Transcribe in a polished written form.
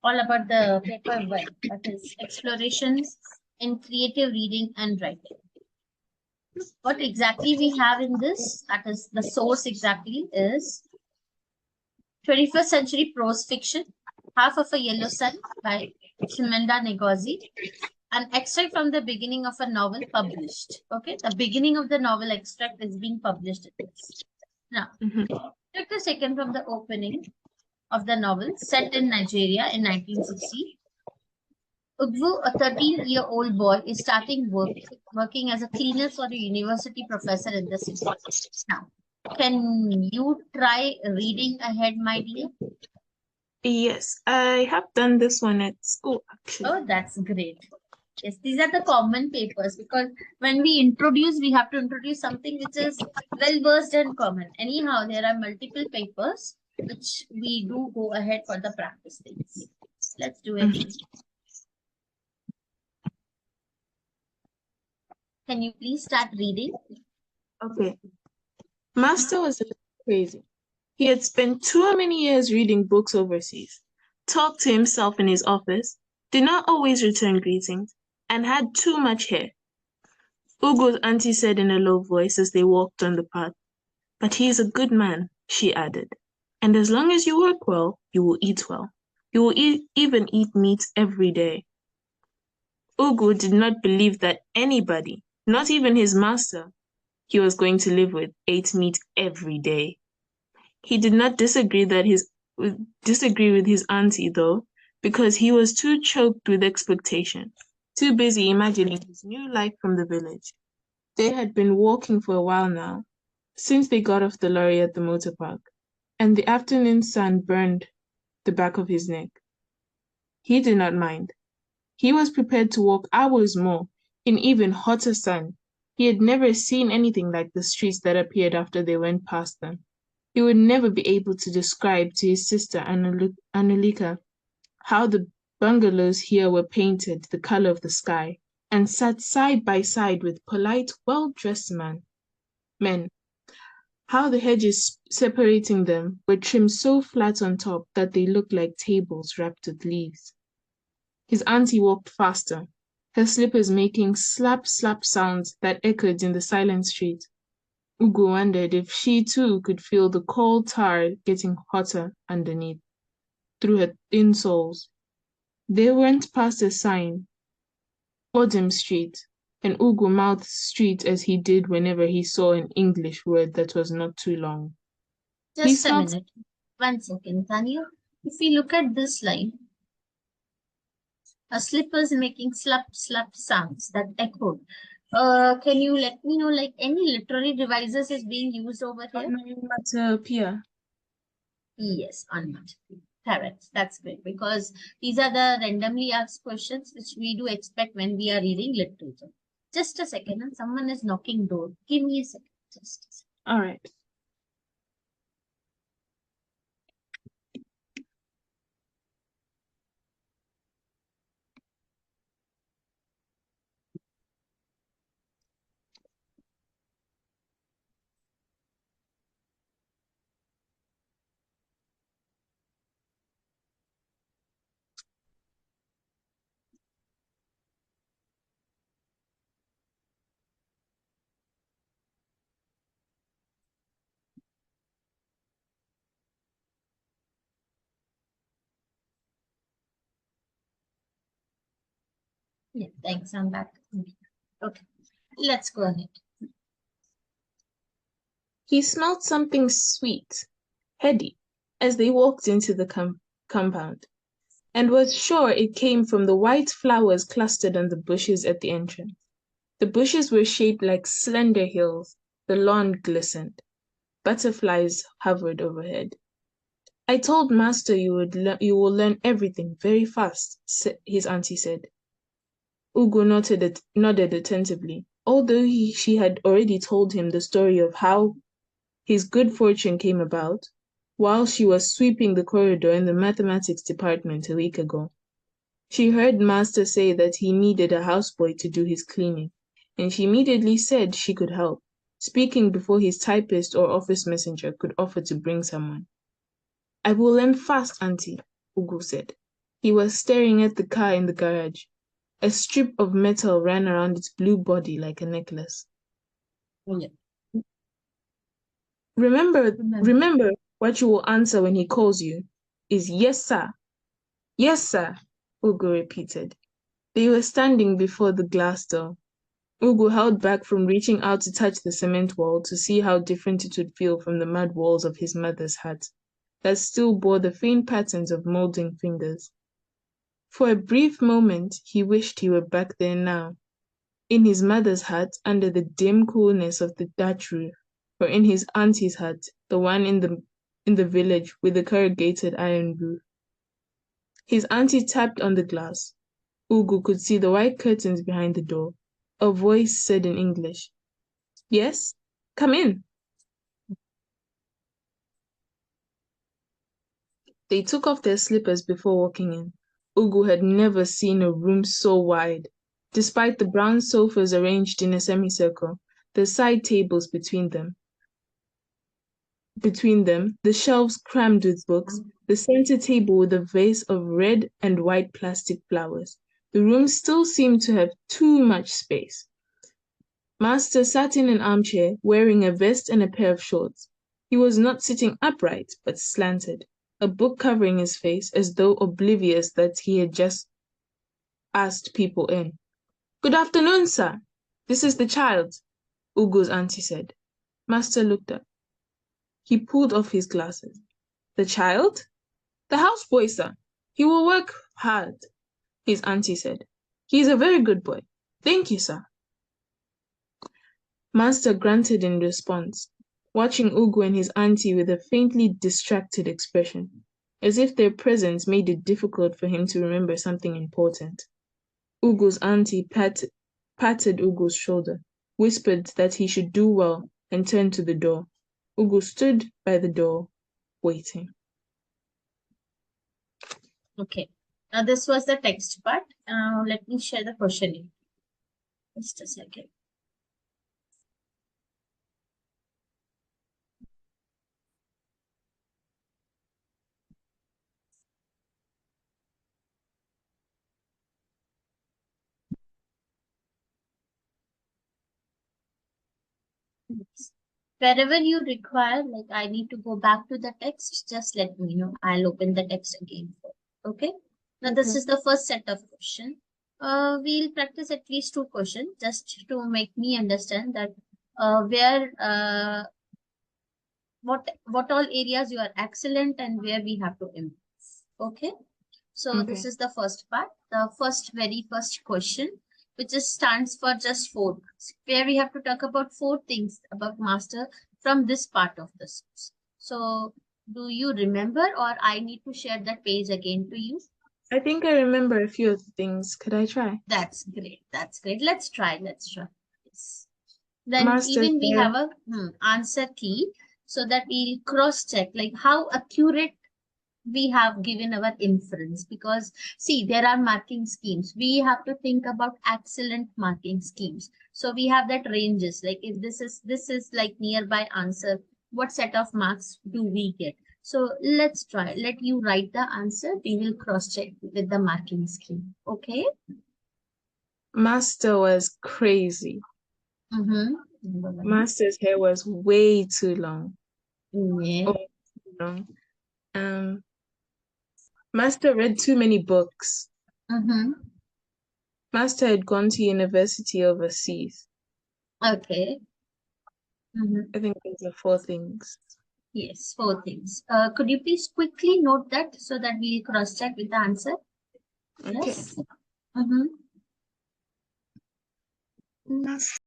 all about the paper 1, that is explorations in creative reading and writing. What exactly we have in this, that is the source exactly, is 21st Century Prose Fiction, Half of a Yellow Sun by Chimenda Ngozi, an extract from the beginning of a novel published. Okay, the beginning of the novel extract is being published in this. Now, take a second from the opening of the novel, set in Nigeria in 1960. Ugwu, a 13-year-old boy, is starting working as a cleaner for a university professor in the city. Now, can you try reading ahead, my dear? Yes, I have done this one at school, actually. Oh, that's great. Yes, these are the common papers, because when we introduce, we have to introduce something which is well versed and common. Anyhow, there are multiple papers which we do go ahead for the practice things. Let's do it. Can you please start reading? Okay. Master was a little crazy. He had spent too many years reading books overseas, talked to himself in his office, did not always return greetings, and had too much hair. Ugo's auntie said in a low voice as they walked on the path. But he is a good man, she added. And as long as you work well, you will eat well. You will even eat meat every day. Ugo did not believe that anybody, not even his master, he was going to live with, ate meat every day. He did not disagree with his auntie, though, because he was too choked with expectation, too busy imagining his new life from the village. They had been walking for a while now, since they got off the lorry at the motor park, and the afternoon sun burned the back of his neck. He did not mind. He was prepared to walk hours more in even hotter sun. He had never seen anything like the streets that appeared after they went past them. He would never be able to describe to his sister Anulika how the bungalows here were painted the color of the sky and sat side by side with polite, well-dressed men. How the hedges separating them were trimmed so flat on top that they looked like tables wrapped with leaves. His auntie walked faster, her slippers making slap slap sounds that echoed in the silent street. Ugo wondered if she too could feel the coal tar getting hotter underneath, through her thin soles. They went past a sign, Odem Street, and Ugo mouthed street as he did whenever he saw an English word that was not too long. Just a minute. 1 second, Tanya. If we look at this line, a slipper is making slap slap sounds that echoed. Can you let me know, like, any literary devices is being used over here? Onomatopoeia. Yes, onomatopoeia. Correct. That's great, because these are the randomly asked questions which we do expect when we are reading literature. Just a second. Someone is knocking door. Give me a second. Just a second. All right. Yeah, thanks. I'm back. Okay, let's go ahead. He smelled something sweet, heady, as they walked into the compound, and was sure it came from the white flowers clustered on the bushes at the entrance. The bushes were shaped like slender hills. The lawn glistened. Butterflies hovered overhead. I told Master you will learn everything very fast, his auntie said. Ugo nodded attentively, although she had already told him the story of how his good fortune came about while she was sweeping the corridor in the mathematics department a week ago. She heard Master say that he needed a houseboy to do his cleaning, and she immediately said she could help, speaking before his typist or office messenger could offer to bring someone. I will learn fast, Auntie, Ugo said. He was staring at the car in the garage. A strip of metal ran around its blue body like a necklace. Yeah. Remember what you will answer when he calls you is yes, sir. Yes, sir, Ugo repeated. They were standing before the glass door. Ugo held back from reaching out to touch the cement wall to see how different it would feel from the mud walls of his mother's hut, that still bore the faint patterns of molding fingers. For a brief moment, he wished he were back there now, in his mother's hut under the dim coolness of the thatch roof, or in his auntie's hut, the one in the village with the corrugated iron roof. His auntie tapped on the glass. Ugo could see the white curtains behind the door. A voice said in English, "Yes, come in." They took off their slippers before walking in. Ugo had never seen a room so wide. Despite the brown sofas arranged in a semicircle, the side tables between them, the shelves crammed with books, the center table with a vase of red and white plastic flowers, the room still seemed to have too much space. Master sat in an armchair, wearing a vest and a pair of shorts. He was not sitting upright, but slanted, a book covering his face as though oblivious that he had just asked people in. "Good afternoon, sir. This is the child," Ugo's auntie said. Master looked up. He pulled off his glasses. "The child?" "The houseboy, sir. He will work hard," his auntie said. "He is a very good boy. Thank you, sir." Master grunted in response, watching Ugo and his auntie with a faintly distracted expression, as if their presence made it difficult for him to remember something important. Ugo's auntie patted Ugo's shoulder, whispered that he should do well, and turned to the door. Ugo stood by the door, waiting. Okay. Now this was the text part. Let me share the questionnaire. Just a second. Wherever you require, like I need to go back to the text, just let me know. I'll open the text again. Okay. Now this is the first set of questions. We'll practice at least 2 questions just to make me understand that what all areas you are excellent and where we have to improve. Okay. So this is the first part, the very first question, which stands for just 4 marks, where we have to talk about 4 things about master from this part of the course. So do you remember, or I need to share that page again to you? I think I remember a few of the things. Could I try? That's great. That's great. Let's try. Yes. Then Master even we said, have a answer key, so that we'll cross check like how accurate we have given our inference. Because see, there are marking schemes. We have to think about excellent marking schemes. So we have that ranges, like if this is like nearby answer, what set of marks do we get? So let's try. Let you write the answer. We will cross check with the marking scheme. Okay. Master was crazy. Master's hair was way too long. Yeah. Oh, too long. Master read too many books. Master had gone to university overseas. Okay. I think those are 4 things. Yes, 4 things. Could you please quickly note that so that we'll cross-check with the answer? Okay. Yes. Master